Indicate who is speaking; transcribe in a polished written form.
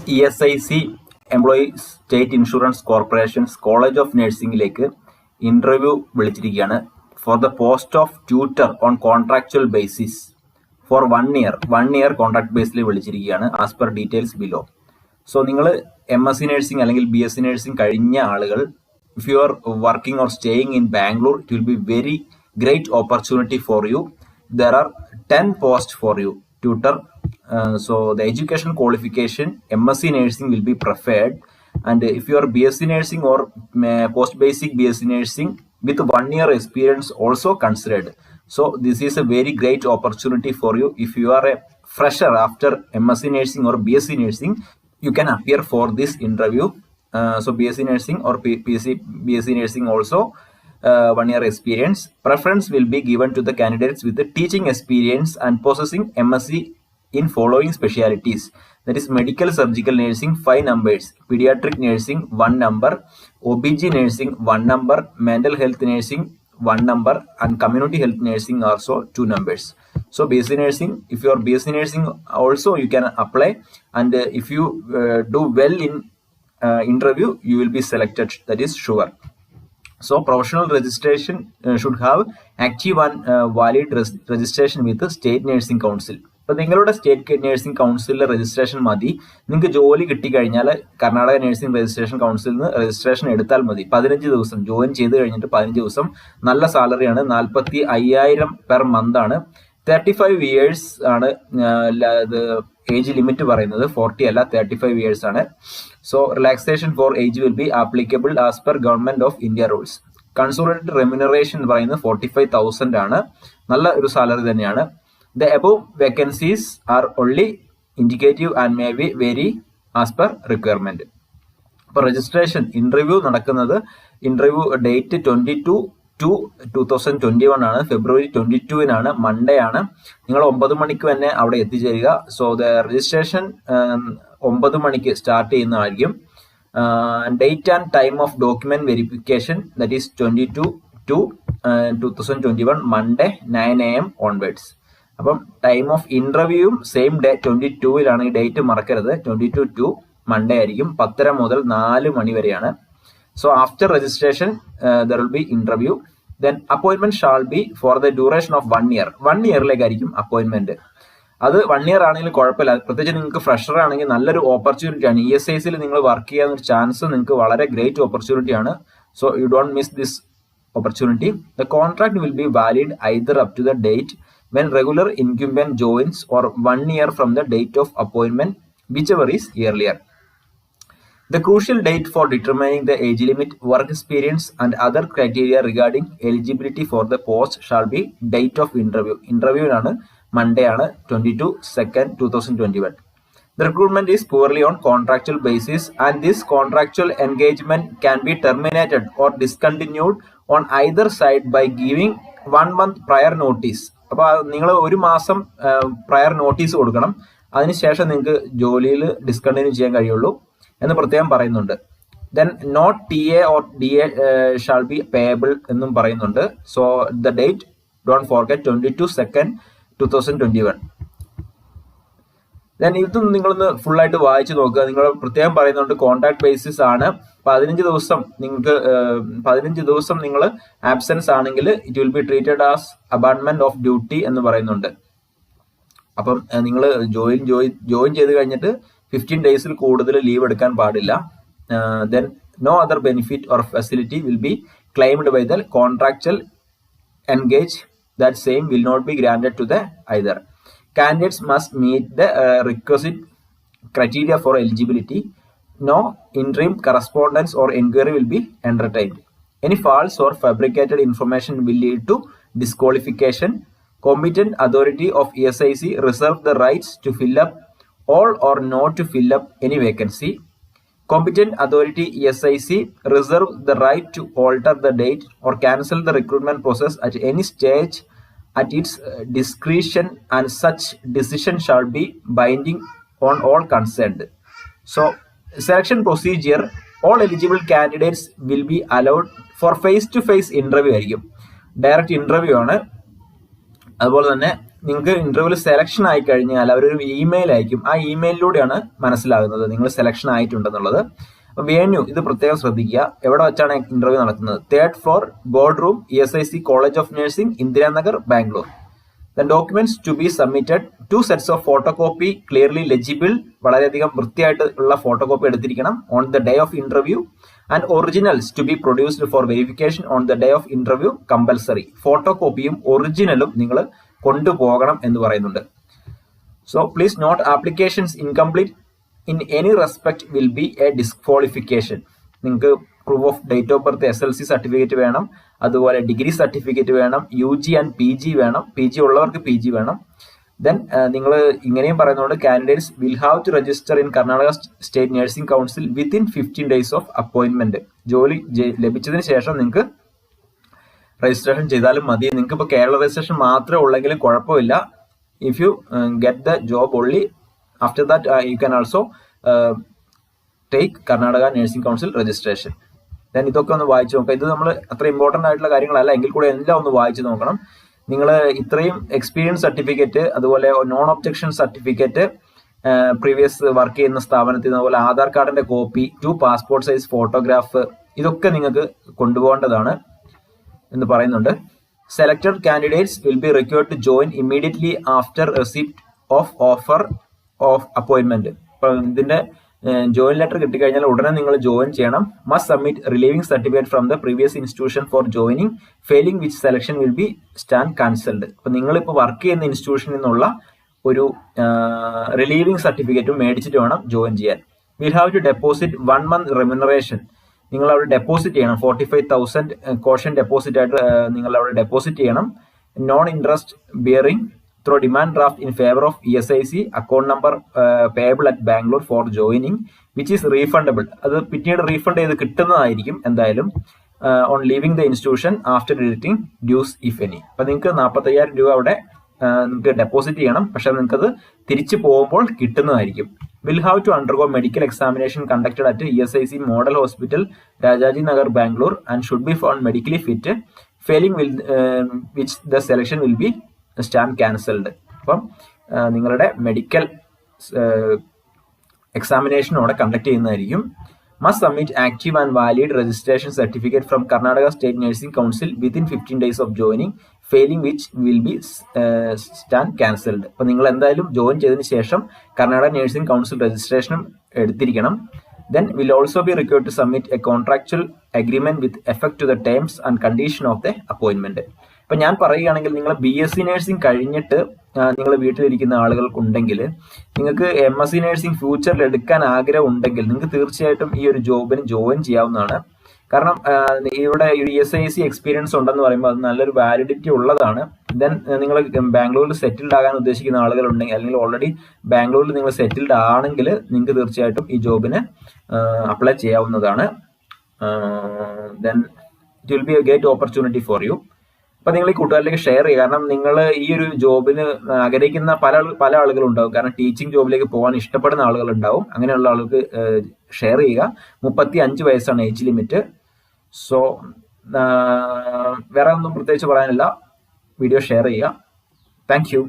Speaker 1: ESIC employees state insurance corporations college of നഴ്സിംഗിലേക്ക് interview വിളിച്ചിരിക്കുകയാണ് for the post of tutor on contractual basis for 1 year contract ബേസിൽ വിളിച്ചിരിക്കുകയാണ് as per details below. So നിങ്ങൾ MSc nursing അല്ലെങ്കിൽ BSc nursing കഴിഞ്ഞ ആളുകൾ, if you are working or staying in Bangalore, it will be very great opportunity for you. There are 10 posts for you, tutor. So the education qualification, MSc nursing will be preferred, and if you are BSc nursing or post basic BSc nursing with 1 year experience also considered. So this is a very great opportunity for you. If you are a fresher after MSc nursing or BSc nursing, you can appear for this interview. So BSc nursing or BSc nursing also 1 year experience. Preference will be given to the candidates with the teaching experience and possessing MSc in following specialties. That is medical surgical nursing 5 numbers, pediatric nursing 1 number, OBG nursing 1 number, mental health nursing 1 number, and community health nursing also 2 numbers. So BSc nursing, if you are BSc nursing also you can apply, and if you do well in interview you will be selected, that is sure. So professional registration should have active and valid registration with the state nursing council. അപ്പോൾ നിങ്ങളുടെ state nursing കൗൺസിലിലെ registration മതി. നിങ്ങൾക്ക് ജോലി കിട്ടിക്കഴിഞ്ഞാൽ Karnataka nursing registration കൗൺസിലിൽ നിന്ന് registration എടുത്താൽ മതി. 15 ദിവസം ജോയിൻ ചെയ്ത് കഴിഞ്ഞിട്ട് 15 ദിവസം നല്ല സാലറിയാണ്. 45,000 പെർ മന്ത് ആണ്. 35 years ആണ് ഏജ് ലിമിറ്റ് പറയുന്നത്. 40 അല്ല, 35 years ആണ്. So relaxation for age will be applicable as per government of India rules. Consolidated remuneration പറയുന്നത് 45,000 ആണ്. നല്ല ഒരു സാലറി തന്നെയാണ്. The above vacancies are only indicative and may be vary as per requirement. അപ്പോൾ registration interview നടക്കുന്നത്, interview date 22/2/2021 ആണ്. ഫെബ്രുവരി 22-നാണ്, Monday ആണ്. നിങ്ങൾ 9 മണിക്ക് തന്നെ അവിടെ എത്തിച്ചേരുക. സോ ദ രജിസ്ട്രേഷൻ 9 മണിക്ക് സ്റ്റാർട്ട് ചെയ്യുന്നതായിരിക്കും. Date and time of document verification, that is 22/2/2021 Monday 9 AM onwards. അപ്പം ടൈം ഓഫ് ഇന്റർവ്യൂവും സെയിം ഡേ 22-ലാണ്. ഈ ഡേറ്റ് മറക്കരുത്. 22/2 മൺഡേ ആയിരിക്കും. 10:30 മുതൽ 4 മണി വരെയാണ്. So after registration there will be interview. Then appointment shall be for the duration of 1 year. 1 ഇയറിലേക്കായിരിക്കും appointment. അത് 1 year ആണെങ്കിലും കുഴപ്പമില്ല. പ്രത്യേകിച്ച് നിങ്ങൾക്ക് ഫ്രഷർ ആണെങ്കിൽ നല്ലൊരു ഓപ്പർച്യൂണിറ്റി ആണ്. ESICയിൽ നിങ്ങൾ വർക്ക് ചെയ്യാൻ ഒരു ചാൻസ് നിങ്ങൾക്ക് വളരെ ഗ്രേറ്റ് ഓപ്പർച്യൂണിറ്റി ആണ്. So you don't miss this opportunity. The contract will be valid either up to the date when regular incumbent joins or 1 year from the date of appointment, whichever is earlier. The crucial date for determining the age limit, work experience, and other criteria regarding eligibility for the post shall be date of interview. Interview ആണ് Monday ആണ് 22/2/2021. The recruitment is purely on contractual basis, and this contractual engagement can be terminated or discontinued on either side by giving 1 month prior notice. അപ്പോൾ നിങ്ങൾ 1 മാസം prayer notice കൊടുക്കണം. അതിനുശേഷം നിങ്ങൾക്ക് ജോലിയിൽ discontinue ചെയ്യാൻ കഴിയുള്ളൂ എന്ന് പ്രത്യേകം പറയുന്നുണ്ട്. Then not TA or DA shall be payable എന്നും പറയുന്നുണ്ട്. So the date don't forget 22/2/2021. Then ഇതും നിങ്ങളൊന്ന് ഫുൾ ആയിട്ട് വായിച്ചു നോക്കുക. നിങ്ങൾ പ്രത്യേകം പറയുന്നുണ്ട് കോൺട്രാക്ട് ബേസിസ് ആണ്. 15 ദിവസം നിങ്ങൾക്ക് 15 ദിവസം നിങ്ങൾ ആബ്സെൻസ് ആണെങ്കിൽ it will be treated as abandonment of duty എന്ന് പറയുന്നുണ്ട്. അപ്പം നിങ്ങൾ ജോയിൻ ചെയ്ത് കഴിഞ്ഞിട്ട് 15 ഡേയ്സിൽ കൂടുതൽ ലീവ് എടുക്കാൻ പാടില്ല. Then no other benefit or facility will be claimed by the contractual engage. That same will not be granted to the either. Candidates must meet the requisite criteria for eligibility. No interim correspondence or inquiry will be entertained. Any false or fabricated information will lead to disqualification. Competent authority of ESIC reserve the rights to fill up all or not to fill up any vacancy. Competent authority ESIC reserve the right to alter the date or cancel the recruitment process at any stage at its discretion, and such decision shall be binding on all concerned. So selection procedure, all eligible candidates will be allowed for face to face interview ആയിരിക്കും. Direct interview ആണ്. അതുപോലെ തന്നെ നിങ്ങൾക്ക് ഇന്റർവ്യൂവിൽ selection ആയി കഴിഞ്ഞാൽ അവരൊരു email അയക്കും. ആ ഇമെയിലിലൂടെയാണ് മനസ്സിലാകുന്നത് നിങ്ങൾ സെലക്ഷൻ ആയിട്ടുണ്ടെന്നുള്ളത്. വേന്യൂ ഇത് പ്രത്യേകം ശ്രദ്ധിക്കുക. എവിടെ വെച്ചാണ് ഇന്റർവ്യൂ നടക്കുന്നത്? 3rd floor board room, ESIC college of nursing, Indiranagar, Bangalore. The documents to be submitted, 2 sets of photocopy clearly legible, വളരെയധികം വൃത്തിയായിട്ട് ഉള്ള photocopy എടുത്തിരിക്കണം on the day of interview, and originals to be produced for verification on the day of interview compulsory. ഫോട്ടോകോപ്പിയും ഒറിജിനലും നിങ്ങൾ കൊണ്ടുപോകണം എന്ന് പറയുന്നുണ്ട്. So please note, applications incomplete in any respect will be a disqualification. നിങ്ങൾക്ക് proof of date of birth, SLC certificate വേണം, അതുപോലെ degree certificate വേണം, UG and PG വേണം, PG ഉള്ളവർക്ക് PG വേണം. ദെൻ നിങ്ങൾ ഇങ്ങനെയും പറയുന്നുണ്ട്, candidates will have to register in Karnataka state nursing council within 15 days of appointment. ജോലി ലഭിച്ചതിന് ശേഷം നിങ്ങൾക്ക് രജിസ്ട്രേഷൻ ചെയ്താലും മതി. നിങ്ങൾക്ക് ഇപ്പോൾ കേരള രജിസ്ട്രേഷൻ മാത്രമേ ഉള്ളെങ്കിലും കുഴപ്പമില്ല. If you get the job only after that you can also take Karnataka nursing council registration. Then ഇതൊക്കെ ഒന്ന് വായിച്ചു നോക്കാം. ഇത് നമ്മൾ അത്ര ഇമ്പോർട്ടൻ്റ് ആയിട്ടുള്ള കാര്യങ്ങളല്ല, എങ്കിൽ കൂടെ എല്ലാം ഒന്ന് വായിച്ചു നോക്കണം. നിങ്ങൾ ഇത്രയും എക്സ്പീരിയൻസ് സർട്ടിഫിക്കറ്റ്, അതുപോലെ non objection certificate, previous work ചെയ്യുന്ന സ്ഥാപനത്തിൽ നിന്ന്, അതുപോലെ ആധാർ കാർഡിന്റെ കോപ്പി, 2 പാസ്പോർട്ട് സൈസ് ഫോട്ടോഗ്രാഫ്, ഇതൊക്കെ നിങ്ങൾക്ക് കൊണ്ടുപോകേണ്ടതാണ് എന്ന് പറയുന്നുണ്ട്. Selected candidates will be required to join immediately after receipt of offer of appointment. അപ്പം ഇതിന്റെ ജോയിൻ ലെറ്റർ കിട്ടിക്കഴിഞ്ഞാൽ ഉടനെ നിങ്ങൾ ജോയിൻ ചെയ്യണം. Must submit relieving certificate from the previous institution for joining, failing which selection will be stand cancelled. അപ്പൊ നിങ്ങളിപ്പോൾ work ചെയ്യുന്ന ഇൻസ്റ്റിറ്റ്യൂഷനിൽ നിന്നുള്ള ഒരു റിലീവിംഗ് സർട്ടിഫിക്കറ്റും മേടിച്ചിട്ട് വേണം ജോയിൻ ചെയ്യാൻ. Will have to deposit 1 month remuneration. നിങ്ങൾ അവിടെ ഡെപ്പോസിറ്റ് ചെയ്യണം. 45,000 കോഷൻ ഡെപ്പോസിറ്റ് ആയിട്ട് നിങ്ങൾ അവിടെ ഡെപ്പോസിറ്റ് ചെയ്യണം. Non interest bearing through demand draft in favour of ESIC account number payable at Bangalore for joining which is refundable. അത് പിന്നീട് റീഫണ്ട് ചെയ്ത് കിട്ടുന്നതായിരിക്കും എന്തായാലും. On leaving the institution after deducting dues if any. അപ്പൊ നിങ്ങൾക്ക് 45,000 രൂപ അവിടെ നിങ്ങൾക്ക് ഡെപ്പോസിറ്റ് ചെയ്യണം, പക്ഷെ നിങ്ങൾക്കത് തിരിച്ചു പോകുമ്പോൾ കിട്ടുന്നതായിരിക്കും. Will have to undergo medical examination conducted at ESIC model hospital, Rajaji Nagar, Bangalore, and should be found medically fit. Failing which the selection will be stand cancelled. അപ്പം നിങ്ങളുടെ മെഡിക്കൽ എക്സാമിനേഷൻ അവിടെ കണ്ടക്ട് ചെയ്യുന്നതായിരിക്കും. Must submit active and valid registration certificate from Karnataka state nursing council within 15 days of joining, failing which will be stand cancelled. അപ്പൊ നിങ്ങൾ എന്തായാലും join ചെയ്തതിന് ശേഷം Karnataka nursing council രജിസ്ട്രേഷനും എടുത്തിരിക്കണം. Then will also be required to submit a contractual agreement with effect to the terms and condition of the appointment. ഇപ്പൊ ഞാൻ പറയുകയാണെങ്കിൽ നിങ്ങൾ BSc നഴ്സിംഗ് കഴിഞ്ഞിട്ട് നിങ്ങൾ വീട്ടിലിരിക്കുന്ന ആളുകൾക്കുണ്ടെങ്കിൽ, നിങ്ങൾക്ക് MSc നഴ്സിംഗ് ഫ്യൂച്ചറിൽ എടുക്കാൻ ആഗ്രഹം ഉണ്ടെങ്കിൽ നിങ്ങൾക്ക് തീർച്ചയായിട്ടും ഈ ഒരു ജോബിന് ജോയിൻ ചെയ്യാവുന്നതാണ്. കാരണം ഇവിടെ ESIC എക്സ്പീരിയൻസ് ഉണ്ടെന്ന് പറയുമ്പോൾ അത് നല്ലൊരു വാലിഡിറ്റി ഉള്ളതാണ്. ദെൻ നിങ്ങൾ ബാംഗ്ലൂരിൽ സെറ്റിൽഡ് ആകാൻ ഉദ്ദേശിക്കുന്ന ആളുകളുണ്ടെങ്കിൽ, അല്ലെങ്കിൽ ഓൾറെഡി ബാംഗ്ലൂരിൽ നിങ്ങൾ സെറ്റിൽഡ് ആണെങ്കിൽ നിങ്ങൾക്ക് തീർച്ചയായിട്ടും ഈ ജോബിന് അപ്ലൈ ചെയ്യാവുന്നതാണ്. Then it will B A great opportunity for U. അപ്പൊ നിങ്ങൾ ഈ കൂട്ടുകാരിലേക്ക് ഷെയർ ചെയ്യുക. കാരണം നിങ്ങൾ ഈ ഒരു ജോബിന് ആഗ്രഹിക്കുന്ന പല ആളുകളുണ്ടാവും. കാരണം ടീച്ചിങ് ജോബിലേക്ക് പോകാൻ ഇഷ്ടപ്പെടുന്ന ആളുകളുണ്ടാവും. അങ്ങനെയുള്ള ആളുകൾക്ക് ഷെയർ ചെയ്യുക. 35 വയസ്സാണ് ഏജ് ലിമിറ്റ്. സോ വേറെ ഒന്നും പ്രത്യേകിച്ച് പറയാനില്ല. വീഡിയോ ഷെയർ ചെയ്യുക. Thank you.